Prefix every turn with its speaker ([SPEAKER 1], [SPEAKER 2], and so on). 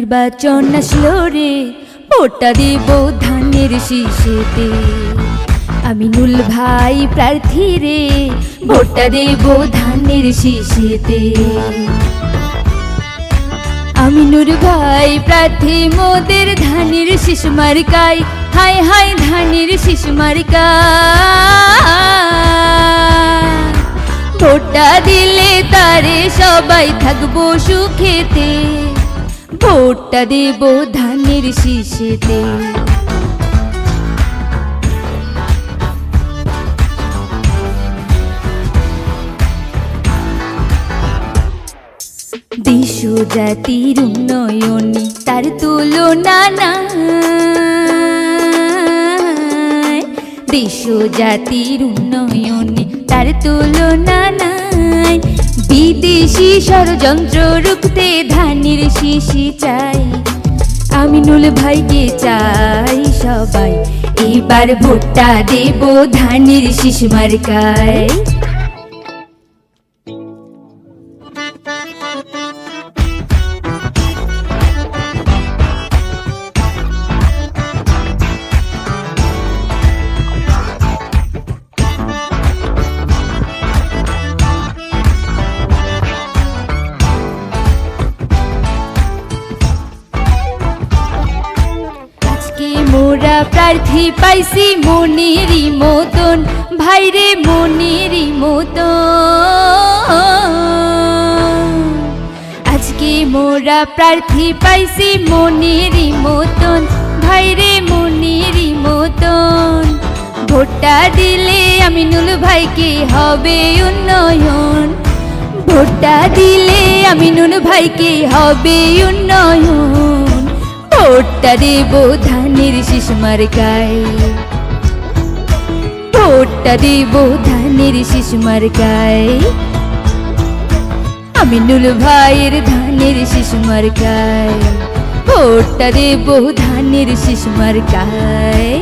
[SPEAKER 1] নির্বাচন আসলো রে, ভোটটা দেব ধানের শীষেতে। আমিনুল ভাই প্রার্থী রে, ভোটটা দেব ধানের শীষেতে। আমিনুর ভাই প্রার্থী মোদের ধানের শীষ মার্কায়, হায় হায় ধানের শীষ মার্কায়। ভোটটা দিলে তারে সবাই থাকবো সুখেতে, ভোটটা দেব ধানের শীষেতে। দেশ ও জাতির উন্নয়নে তার তুলনা নাই, দেশ ও জাতির উন্নয়নে তার তুলনা নাই। বিদেশি ষড়যন্ত্র রুখতে ধানের শীষই চাই, আমিনুল ভাইকে চাই সবাই, এবার ভোটটা দেব ধানের শীষ মার্কায়। মোরা প্রার্থী পাইছি মনেরই মতন, ভাইরে মনেরই মতন। আজকে মোরা প্রার্থী পাইছি মনেরই মতন, ভাইরে মনেরই মতন। ভোটটা দিলে আমিনুল ভাইকে হবে উন্নয়ন, ভোটটা দিলে আমিনুল ভাইকে হবে উন্নয়ন। ভোটটা দেব ধানের শীষ মার্কায়, ভোটটা দেব ধানের শীষ মার্কায়। আমিনুল ভাইয়ের ধানের শীষ মার্কায়, ভোটটা দেব ধানের শীষ মার্কায়।